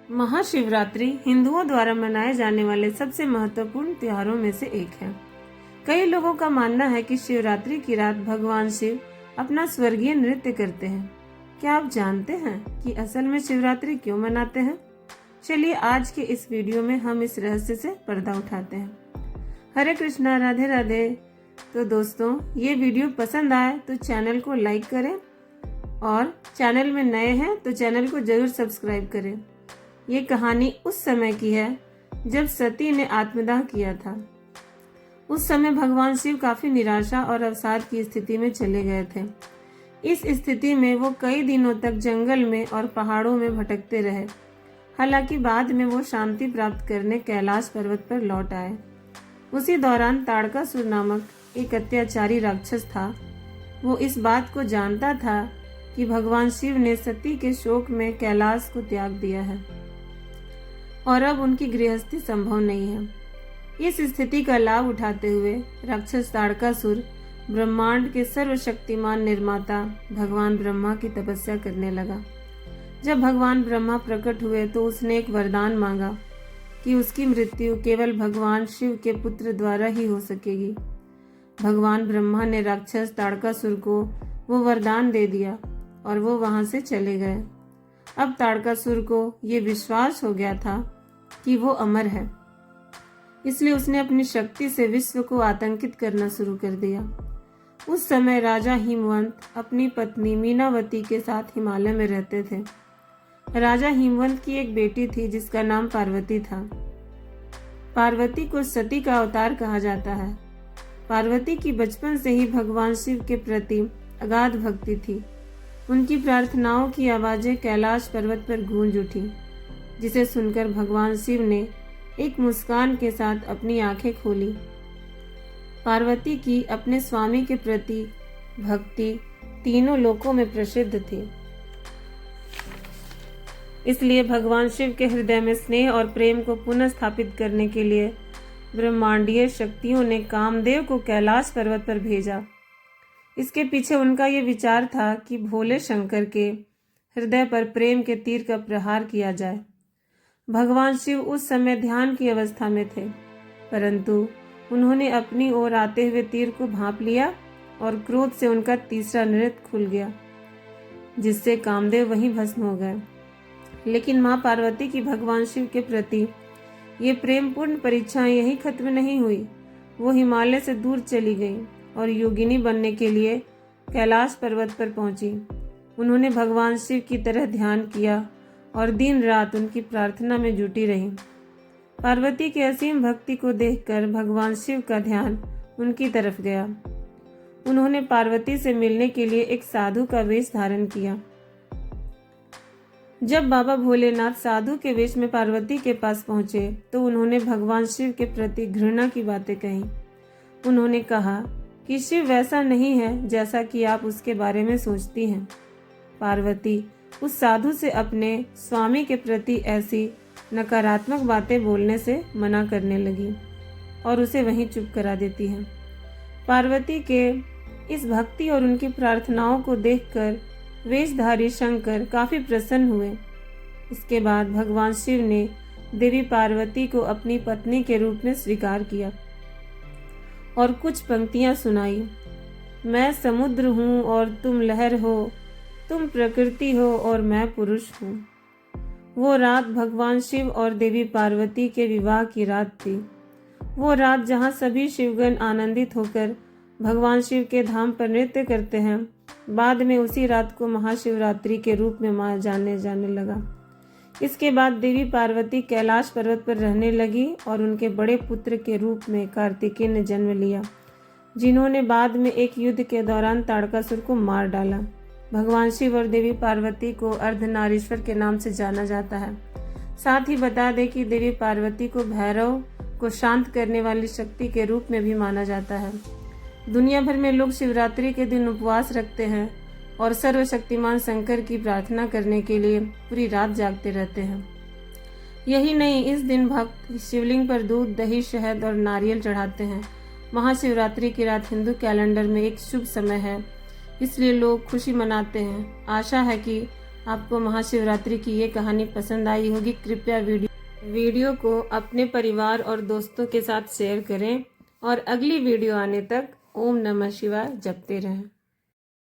महाशिवरात्रि हिंदुओं द्वारा मनाए जाने वाले सबसे महत्वपूर्ण त्योहारों में से एक है। कई लोगों का मानना है कि शिवरात्रि की रात भगवान शिव अपना स्वर्गीय नृत्य करते हैं। क्या आप जानते हैं कि असल में शिवरात्रि क्यों मनाते हैं? चलिए आज के इस वीडियो में हम इस रहस्य से पर्दा उठाते हैं। हरे कृष्णा, राधे राधे। तो दोस्तों, ये वीडियो पसंद आए तो चैनल को लाइक करें और चैनल में नए हैं तो चैनल को जरूर सब्सक्राइब करें। ये कहानी उस समय की है जब सती ने आत्मदाह किया था। उस समय भगवान शिव काफी निराशा और अवसाद की स्थिति में चले गए थे। इस स्थिति में वो कई दिनों तक जंगल में और पहाड़ों में भटकते रहे। हालांकि बाद में वो शांति प्राप्त करने कैलाश पर्वत पर लौट आए। उसी दौरान ताड़कासुर नामक एक अत्याचारी राक्षस था। वो इस बात को जानता था कि भगवान शिव ने सती के शोक में कैलाश को त्याग दिया है और अब उनकी गृहस्थी संभव नहीं है। इस स्थिति का लाभ उठाते हुए राक्षस ताड़कासुर ब्रह्मांड के सर्वशक्तिमान निर्माता भगवान ब्रह्मा की तपस्या करने लगा। जब भगवान ब्रह्मा प्रकट हुए तो उसने एक वरदान मांगा कि उसकी मृत्यु केवल भगवान शिव के पुत्र द्वारा ही हो सकेगी। भगवान ब्रह्मा ने राक्षस ताड़कासुर को वो वरदान दे दिया और वो वहां से चले गए। अब ताड़कासुर को ये विश्वास हो गया था कि वो अमर है, इसलिए उसने अपनी शक्ति से विश्व को आतंकित करना शुरू कर दिया। उस समय राजा हिमवंत अपनी पत्नी मीनावती के साथ हिमालय में रहते थे। राजा हिमवंत की एक बेटी थी जिसका नाम पार्वती था। पार्वती को सती का अवतार कहा जाता है। पार्वती की बचपन से ही भगवान शिव के प्रति अगाध भक्ति थी। उनकी प्रार्थनाओं की आवाजें कैलाश पर्वत पर गूंज उठी, जिसे सुनकर भगवान शिव ने एक मुस्कान के साथ अपनी आंखें खोली। पार्वती की अपने स्वामी के प्रति भक्ति तीनों लोकों में प्रसिद्ध थी। इसलिए भगवान शिव के हृदय में स्नेह और प्रेम को पुनः स्थापित करने के लिए ब्रह्मांडीय शक्तियों ने कामदेव को कैलाश पर्वत पर भेजा। इसके पीछे उनका ये विचार था कि भोले शंकर के हृदय पर प्रेम के तीर का प्रहार किया जाए। भगवान शिव उस समय ध्यान की अवस्था में थे, परंतु उन्होंने अपनी ओर आते हुए तीर को भांप लिया और क्रोध से उनका तीसरा नृत्य खुल गया, जिससे कामदेव वहीं भस्म हो गए। लेकिन मां पार्वती की भगवान शिव के प्रति ये प्रेमपूर्ण परीक्षाएं यही खत्म नहीं हुई। वो हिमालय से दूर चली गई और योगिनी बनने के लिए कैलाश पर्वत पर पहुंची। उन्होंने भगवान शिव की तरह ध्यान किया और दिन रात उनकी प्रार्थना में जुटी रही। पार्वती की असीम भक्ति को देखकर भगवान शिव का ध्यान उनकी तरफ गया। उन्होंने पार्वती से मिलने के लिए एक साधु का वेश धारण किया। जब बाबा भोलेनाथ साधु के वेश में पार्वती के पास पहुंचे तो उन्होंने भगवान शिव के प्रति घृणा की बातें कही। उन्होंने कहा कि शिव वैसा नहीं है जैसा कि आप उसके बारे में सोचती हैं। पार्वती उस साधु से अपने स्वामी के प्रति ऐसी नकारात्मक बातें बोलने से मना करने लगी और उसे वहीं चुप करा देती है। पार्वती के इस भक्ति और उनकी प्रार्थनाओं को देखकर वेशधारी शंकर काफी प्रसन्न हुए। इसके बाद भगवान शिव ने देवी पार्वती को अपनी पत्नी के रूप में स्वीकार किया और कुछ पंक्तियां सुनाई। मैं समुद्र हूँ और तुम लहर हो, तुम प्रकृति हो और मैं पुरुष हूँ। वो रात भगवान शिव और देवी पार्वती के विवाह की रात थी। वो रात जहाँ सभी शिवगण आनंदित होकर भगवान शिव के धाम पर नृत्य करते हैं, बाद में उसी रात को महाशिवरात्रि के रूप में जाने लगा। इसके बाद देवी पार्वती कैलाश पर्वत पर रहने लगी और उनके बड़े पुत्र के रूप में कार्तिकेय ने जन्म लिया, जिन्होंने बाद में एक युद्ध के दौरान ताड़कासुर को मार डाला। भगवान शिव और देवी पार्वती को अर्धनारीश्वर के नाम से जाना जाता है। साथ ही बता दें कि देवी पार्वती को भैरव को शांत करने वाली शक्ति के रूप में भी माना जाता है। दुनिया भर में लोग शिवरात्रि के दिन उपवास रखते हैं और सर्वशक्तिमान शंकर की प्रार्थना करने के लिए पूरी रात जागते रहते हैं। यही नहीं, इस दिन भक्त शिवलिंग पर दूध, दही, शहद और नारियल चढ़ाते हैं। महाशिवरात्रि की रात हिंदू कैलेंडर में एक शुभ समय है, इसलिए लोग खुशी मनाते हैं। आशा है कि आपको महाशिवरात्रि की ये कहानी पसंद आई होगी। कृपया वीडियो को अपने परिवार और दोस्तों के साथ शेयर करें और अगली वीडियो आने तक ओम नमः शिवाय जपते रहें।